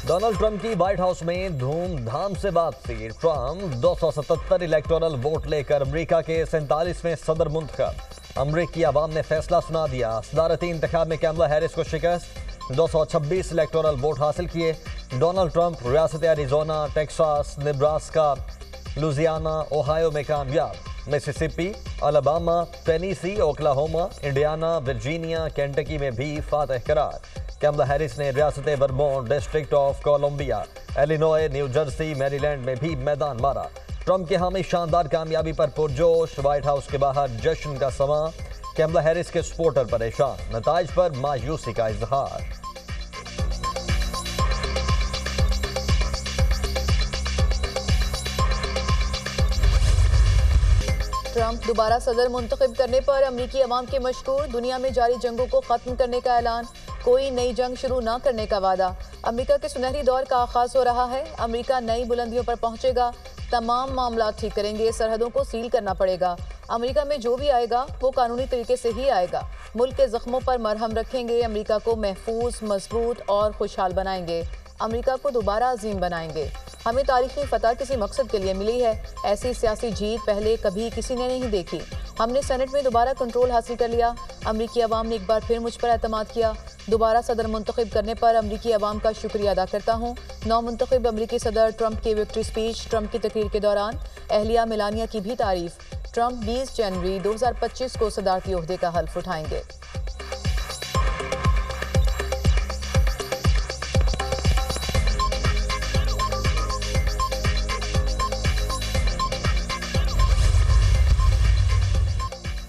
Donald Trump की white house में धूमधाम से वापसी। ट्रंप 277 इलेक्टोरल वोट लेकर अमेरिका के 47वें सदर मुंतखब। अमेरिकी अवाम ने फैसला सुना दिया। सदारती इंतखाब में कैमला हैरिस को शिकस्त। 226 इलेक्टोरल वोट हासिल किए। डोनाल्ड ट्रंप रियासत Arizona, Texas, Nebraska, Louisiana, Ohio में कामयाब। Mississippi, Alabama, Tennessee, Oklahoma, Indiana, Virginia, Kentucky में भी फातह करार। कैमला हैरिस ने रियासत Vermont, District of Columbia, Illinois, New Jersey, Maryland में भी मैदान मारा। ट्रंप के हामी शानदार कामयाबी पर पुरजोश। व्हाइट हाउस के बाहर जश्न का समा। कैमला हैरिस के सपोर्टर परेशान। नताइज पर मायूसी का इजहार। ट्रंप दोबारा सदर मुंतखब करने पर अमरीकी अवाम के मशकूर। दुनिया में जारी जंगों को खत्म करने का ऐलान। कोई नई जंग शुरू न करने का वादा। अमरीका के सुनहरी दौर का आगाज हो रहा है। अमरीका नई बुलंदियों पर पहुंचेगा। तमाम मामला ठीक करेंगे। सरहदों को सील करना पड़ेगा। अमरीका में जो भी आएगा वो कानूनी तरीके से ही आएगा। मुल्क के जख्मों पर मरहम रखेंगे। अमरीका को महफूज, मजबूत और खुशहाल बनाएंगे। अमरीका को दोबारा अजीम बनाएंगे। हमें तारीखी फतह किसी मकसद के लिए मिली है। ऐसी सियासी जीत पहले कभी किसी ने नहीं देखी। हमने सेनेट में दोबारा कंट्रोल हासिल कर लिया। अमरीकी अवाम ने एक बार फिर मुझ पर एतमाद किया। दोबारा सदर मुंतखब करने पर अमरीकी अवाम का शुक्रिया अदा करता हूँ। नौ मुंतखब अमरीकी सदर ट्रंप की विक्ट्री स्पीच। ट्रंप की तकरीर के दौरान अहलिया मेलानिया की भी तारीफ। ट्रंप 20 जनवरी 2025 को सदारती ओहदे का हल्फ उठाएंगे।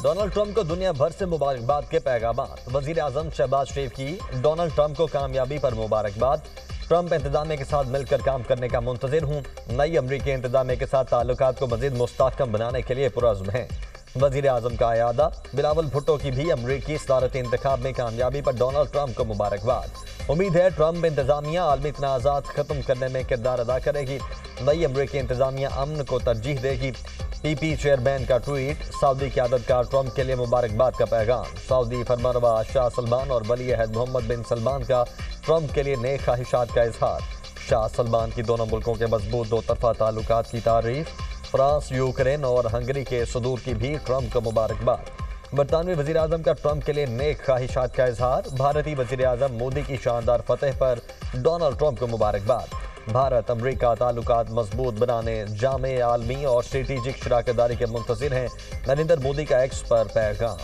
डोनाल्ड ट्रंप को दुनिया भर से मुबारकबाद के पैगामात। वजीर आजम शहबाज शरीफ की डोनाल्ड ट्रंप को कामयाबी पर मुबारकबाद। ट्रंप इंतजामिया के साथ मिलकर काम करने का मुंतजिर हूँ। नई अमरीकी इंतजामिया के साथ ताल्लुकात को मजीद मुस्तहकम बनाने के लिए पुरअज़्म हैं। वजीर आजम का अयादा। बिलावल भुट्टो की भी अमरीकी सदारती इंतखाब में कामयाबी पर डोनाल्ड ट्रंप को मुबारकबाद। उम्मीद है ट्रंप इंतजामिया आलमी तनाज़ात खत्म करने में किरदार अदा करेगी। नई अमरीकी इंतजामिया अमन को तरजीह देगी। पीपी चेयरमैन का ट्वीट। सऊदी क़यादत का ट्रंप के लिए मुबारकबाद का पैगाम। सऊदी फरमानरवा शाह सलमान और वली अहद मोहम्मद बिन सलमान का ट्रंप के लिए नेक ख्वाहिशात का इजहार। शाह सलमान की दोनों मुल्कों के मजबूत दो तरफा ताल्लुकात की तारीफ। फ्रांस, यूक्रेन और हंगरी के सदूर की भी ट्रंप को मुबारकबाद। बरतानवी वज़ीर आज़म का ट्रंप के लिए नेक ख्वाहिशात का इजहार। भारतीय वज़ीर आज़म मोदी की शानदार फतह पर डोनाल्ड ट्रंप को मुबारकबाद। भारत अमरीका ताल्लुकात मजबूत बनाने, जामे आलमी और स्ट्रेटेजिक शराकतदारी के मुंतज़िर हैं। नरेंद्र मोदी का एक्स पर पैगाम।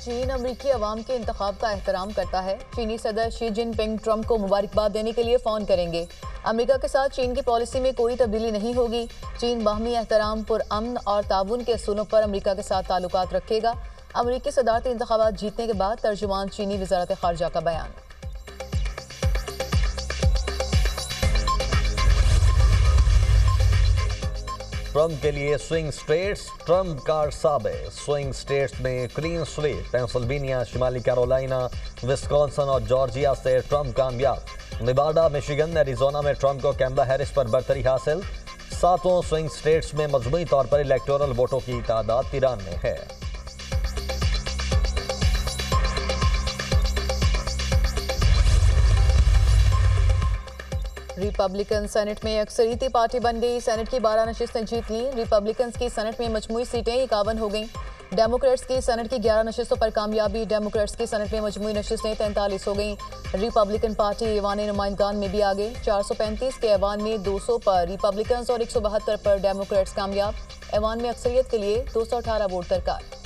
चीन अमरीकी अवाम के इंतखाब का एहतराम करता है। चीनी सदर शी जिनपिंग ट्रंप को मुबारकबाद देने के लिए फ़ोन करेंगे। अमेरिका के साथ चीन की पॉलिसी में कोई तब्दीली नहीं होगी। चीन बाहमी एहतराम, पुरअमन और ताउन के असूलों पर अमेरिका के साथ ताल्लुकात रखेगा। अमेरिकी सदारती इंतखाबात जीतने के बाद तर्जुमान चीनी वज़ारत ख़ारजा का बयान। ट्रंप के लिए स्विंग स्टेट्स। ट्रंप कार साबित। स्विंग स्टेट्स में क्लीन स्वीप। पेंसिल्वेनिया, शिमाली कैरोलिना, विस्कॉन्सिन और जॉर्जिया से ट्रंप कामयाब। नेवाडा, मिशिगन, एरिजोना में ट्रंप को कैमला हैरिस पर बरतरी हासिल। सातों स्विंग स्टेट्स में मजमूई तौर पर इलेक्टोरल वोटों की तादाद 93 है। रिपब्लिकन सेनेट में अक्सरियती पार्टी बन गई। सेनेट की 12 नशिस्तें जीत ली। रिपब्लिकन की सेनेट में मजमूई सीटें 51 हो गईं। डेमोक्रेट्स की सेनेट की 11 नशिस्तों पर कामयाबी। डेमोक्रेट्स की सेनेट में मजमूई नशिस्तें 43 हो गईं। रिपब्लिकन पार्टी ऐवान नुमाइंदगान में भी आगे। 435 के ऐवान में 200 पर रिपब्लिकन और 172 पर डेमोक्रेट्स कामयाब। ऐवान में अक्सरियत के लिए 218 वोट दरकार।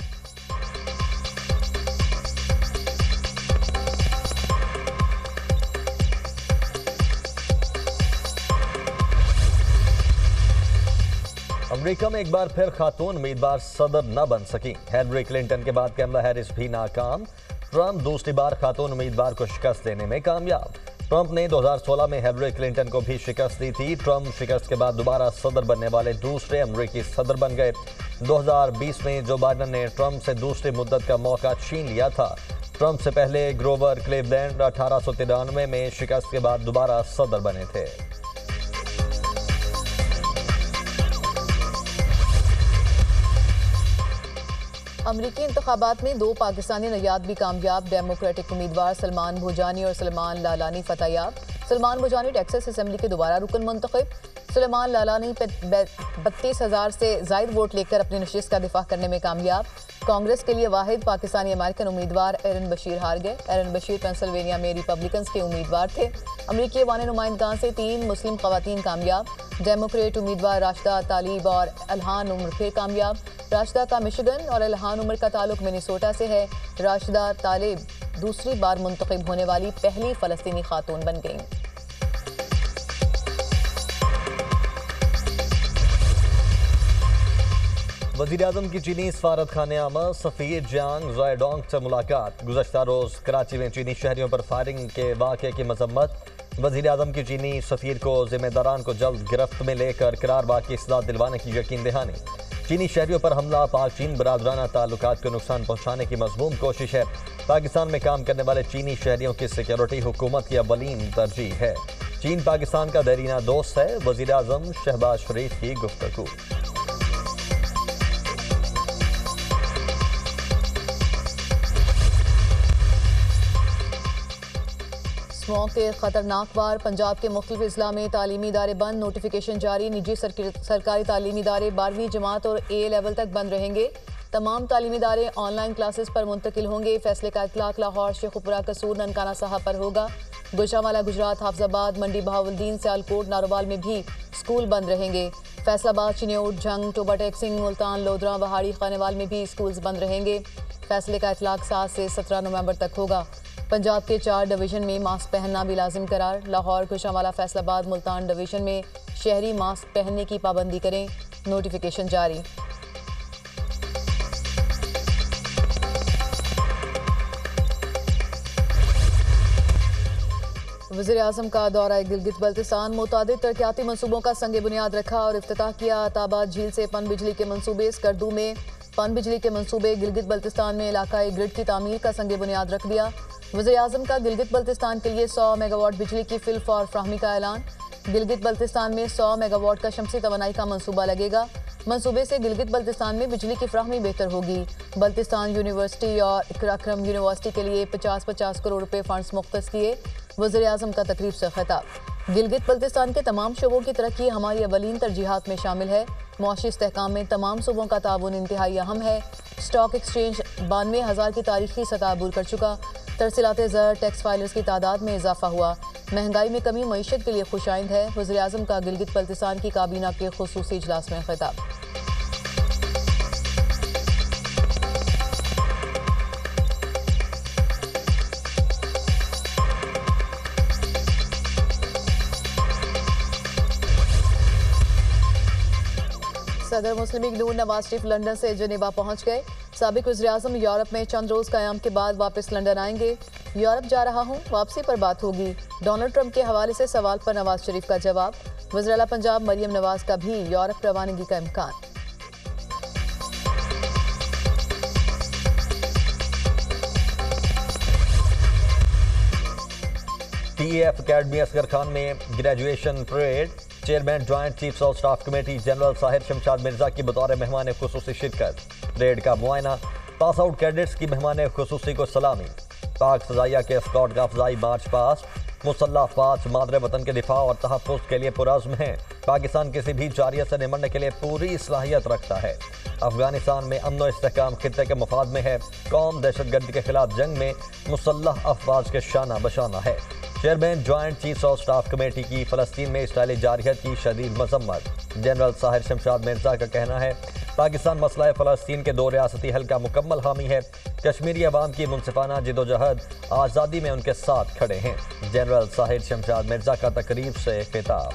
अमेरिका में एक बार फिर खातून उम्मीदवार सदर न बन सकी। हिलरी क्लिंटन के बाद कैमला हैरिस भी नाकाम। ट्रंप दूसरी बार खातून उम्मीदवार को शिकस्त देने में कामयाब। ट्रंप ने 2016 में हिलरी क्लिंटन को भी शिकस्त दी थी। ट्रंप शिकस्त के बाद दोबारा सदर बनने वाले दूसरे अमरीकी सदर बन गए। 2020 में जो बाइडन ने ट्रंप से दूसरी मुद्दत का मौका छीन लिया था। ट्रंप से पहले ग्रोवर क्लीवलैंड 1893 में शिकस्त के बाद दोबारा सदर बने थे। अमरीकी इंतखाबात में 2 पाकिस्तानी नयाद भी कामयाब। डेमोक्रेटिक उम्मीदवार सलमान भुजानी और सलमान लालानी फतहयाब। सलमान भुजानी टेक्सास असेंबली के दोबारा रुकन मुंतखब। सलमान लालानी 32,000 से जायद वोट लेकर अपनी नशिस्त का दिफा करने में कामयाब। कांग्रेस के लिए वाहिद पाकिस्तानी अमेरिकन उम्मीदवार एरन बशीर हार गए। एरन बशीर पेंसिल्वेनिया में रिपब्लिकन्स के उम्मीदवार थे। अमरीकी ऐवान नुमाइंदगान से 3 मुस्लिम खवातीन कामयाब। डेमोक्रेट उम्मीदवार राशिदा तालिब और इल्हान उमर फिर कामयाब। राशिदा का मिशिगन और इल्हान उमर का ताल्लुक मिनेसोटा से है। राशिदा तालिब दूसरी बार मुंतखब होने वाली पहली फ़लस्तीनी खातून बन गईं। वज़ीर-ए-आज़म की चीनी सफारत खाने आमा सफ़ीर जांग ज़ायडोंग से मुलाकात। गुज़श्ता रोज़ कराची में चीनी शहरियों पर फायरिंग के वाक़े की मजम्मत। वज़ीर-ए-आज़म की चीनी सफ़ीर को ज़िम्मेदारान को जल्द गिरफ्त में लेकर करार बाग की इस्लाह दिलवाने की यकीन दहानी। चीनी शहरियों पर हमला पाक चीन बरादराना ताल्लुकात को नुकसान पहुँचाने की मज़मूम कोशिश है। पाकिस्तान में काम करने वाले चीनी शहरियों की सिक्योरिटी हुकूमत की अवलीन तरजीह है। चीन पाकिस्तान का देरीना दोस्त है। वज़ीर-ए-आज़म शहबाज शरीफ की गुफ्तगू। स्मॉग के खतरनाक वार। पंजाब के मुख्तलिफ अजला में तालीमी इदारे बंद। नोटिफिकेशन जारी। निजी सरकारी तालीमी इदारे 12वीं जमात और A लेवल तक बंद रहेंगे। तमाम तालीमी इदारे ऑनलाइन क्लासेस पर मुंतकिल होंगे। फैसले का इतलाक लाहौर, शेखुपुरा, कसूर, ननकाना साहब पर होगा। गुजरांवाला गुजरात, हाफजाबाद, मंडी बहाउद्दीन, सियालकोट, नारोवाल में भी स्कूल बंद रहेंगे। फैसलाबाद, चिन्योट, झंग, टोबा टेक्सिंग, मुल्तान, लोधरा, वहाड़ी, खानेवाल में भी स्कूल्स बंद रहेंगे। फैसले का इतलाक 7 से 17 नवंबर तक होगा। पंजाब के 4 डिवीजन में मास्क पहनना भी लाजिम करार। लाहौर, गुजरांवाला, फैसलाबाद, मुल्तान डिवीजन में शहरी मास्क पहनने की पाबंदी करें। नोटिफिकेशन जारी। वज़ीर-ए-आज़म का दौरा गिलगित बल्तिस्तान। मुतादिद तरक्याती मनसूबों का संग बुनियाद रखा और इफ्तिताह किया। अताबाद झील से पन बिजली के मनसूबे। स्कर्दू में पन बिजली के मनसूबे। गिलगित बल्तिस्तान में इलाकाई ग्रिड की तामीर का संग बुनियाद रख दिया। वज़ीर-ए-आज़म का गिलगित बल्तिस्तान के लिए 100 मेगावाट बिजली की फिल फॉर फ्राहमी का ऐलान। गिलगित बल्तिस्तान में 100 मेगावाट का शमसी तवानाई का मनसूबा लगेगा। मनसूबे से गिलगित बल्तिस्तान में बिजली की फ्राहमी बेहतर होगी। बल्तिस्तान यूनिवर्सिटी और इकराक्रम यूनिवर्सिटी के लिए 50-50 करोड़ रुपए फंड्स मुख्तस किए। वज़ीर-ए-आज़म का तकरीब से खिताब। गिलगित बल्तिस्तान के तमाम शोबों की तरक्की हमारी अवलीन तरजीहात में शामिल है। मुआशी इस्तेहकाम में तमाम सूबों का ताउन इंतहाई अहम है। स्टॉक एक्सचेंज 92,000 की तारीखी सतह अबूर कर चुका। तरसीलाते ज़र टैक्स फाइलर्स की तादाद में इजाफा हुआ। महंगाई में कमी मईशत के लिए खुशाइंद है। वज़ीर-ए-आज़म का गिलगित बल्तिस्तान की काबीना के खुसूसी इजलास में खिताब। सदर मुस्लिम लीग नून नवाज शरीफ लंदन से जनेवा पहुंच गए। साबिक वज़ीर-ए-आज़म यूरोप में चंद रोज़ क़याम के बाद वापस लंदन आएंगे। यूरोप जा रहा हूं, वापसी पर बात होगी। डोनाल्ड ट्रंप के हवाले से सवाल पर नवाज शरीफ का जवाब। वज़ीर आला पंजाब मरियम नवाज का भी यूरोप रवानगी का इम्कान। TAF अकेडमी असगर खान में graduation parade. Chairman joint chiefs of staff committee general Sahir Shamshad Mirza की बतौर मेहमान खुसूसी शिरकत। परेड का मुआयना। पास आउट कैडेट्स की मेहमान खुसूसी को सलामी। पाक फ़ज़ाइया के स्कॉट का फ़ज़ाई मार्च पास। मुसल्लह अफ़वाज मादरे वतन के दिफा और तहफ़्फ़ुज़ के लिए पुरज़्म है। पाकिस्तान किसी भी जारियत से निमटने के लिए पूरी सलाहियत रखता है। अफगानिस्तान में अमन व इस्तेहकाम खित्ते के मफाद में है। कौम दहशतगर्दी के खिलाफ जंग में मुसल्लह अफ़वाज के शाना बशाना है। Chairman joint chiefs of staff committee की फ़लस्तीन में इसराइली जारहियत की शदीद मजम्मत। जनरल साहिर शमशाद मिर्जा का कहना है पाकिस्तान मसला फ़लस्तीन के 2 रियासती हल का मुकम्मल हामी है। कश्मीरी अवाम की मुनसिफाना जिदोजहद आज़ादी में उनके साथ खड़े हैं। जनरल साहिर शमशाद मिर्जा का तकरीब से खिताब।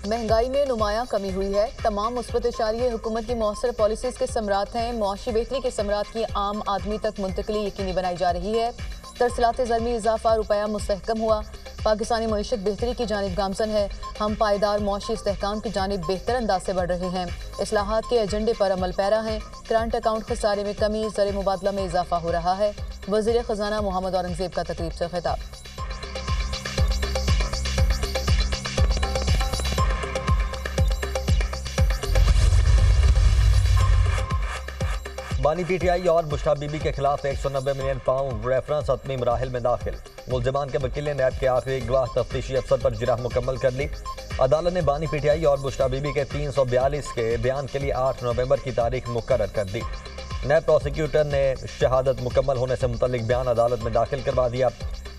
महंगाई में नुमायां कमी हुई है। तमाम मुस्बत इशारे हुकूमत की मौसर पॉलिसीज़ के समरात हैं। मुआशी बेहतरी के समरात की आम आदमी तक मुंतकली यकीनी बनाई जा रही है। तरसीलात ज़र में इजाफा, रुपया मुस्तहकम हुआ। पाकिस्तानी मईशत बेहतरी की जानिब गामजन है। हम पायदार मुआशी इस्तेहकाम की जानिब बेहतर अंदाज से बढ़ रहे हैं। इस्लाहात के एजेंडे पर अमल पैरा हैं। करंट अकाउंट खसारे में कमी, ज़र मुबादला में इजाफा हो रहा है। वज़ीर ख़जाना मोहम्मद औरंगज़ेब का तकरीब से खिताब। बानी पीटीआई और बुशरा बीबी के खिलाफ 190 मिलियन पाउंड रेफरेंस हतमी मराहिल में दाखिल। मुल्जिमान के वकील ने नैब के आखिरी गवाह तफ्तीशी अफसर पर जिरह मुकम्मल कर ली। अदालत ने बानी पीटीआई और बुशरा बीबी के 342 के बयान के लिए 8 नवंबर की तारीख मुकर्रर कर दी। नैब प्रोसिक्यूटर ने शहादत मुकम्मल होने से मुतल्लिक बयान अदालत में दाखिल करवा दिया।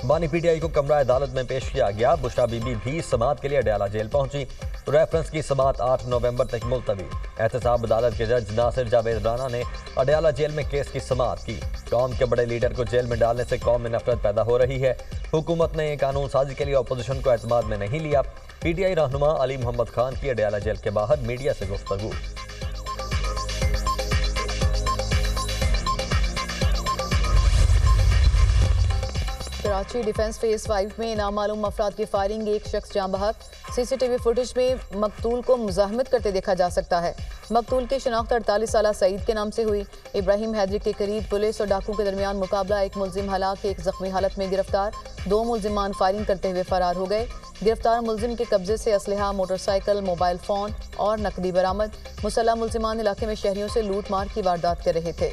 बानी पीटीआई को कमरा अदालत में पेश किया गया। बुशरा बीबी भी समाअत के लिए अडयाला जेल पहुंची। रेफरेंस की समाअत 8 नवंबर तक मुलतवी। एहतसाब अदालत के जज नासिर जावेद राना ने अडयाला जेल में केस की समाअत की। कौम के बड़े लीडर को जेल में डालने से कौम में नफरत पैदा हो रही है। हुकूमत ने कानून साजी के लिए अपोजिशन को एतमाद में नहीं लिया। पीटीआई रहनुमा अली मोहम्मद खान की अडयाला जेल के बाहर मीडिया से गुफ्तगू। कराची डिफेंस फेज 5 में नामालूम अफराद की फायरिंग, एक शख्स जाँ बहक। सीसीटीवी फुटेज में मकतूल को मुज़ाहमत करते देखा जा सकता है। मकतूल की शनाख्त 48 साला सईद के नाम से हुई। इब्राहिम हैदरी के करीब पुलिस और डाकू के दरमियान मुकाबला, एक मुलजिम हलाक, एक जख्मी हालत में गिरफ्तार। 2 मुलजिमान फायरिंग करते हुए फरार हो गए। गिरफ्तार मुलजिम के कब्जे से असलहा, मोटरसाइकिल, मोबाइल फ़ोन और नकदी बरामद। मुसल्लह मुलजिमान इलाके में शहरियों से लूट मार की वारदात कर रहे थे।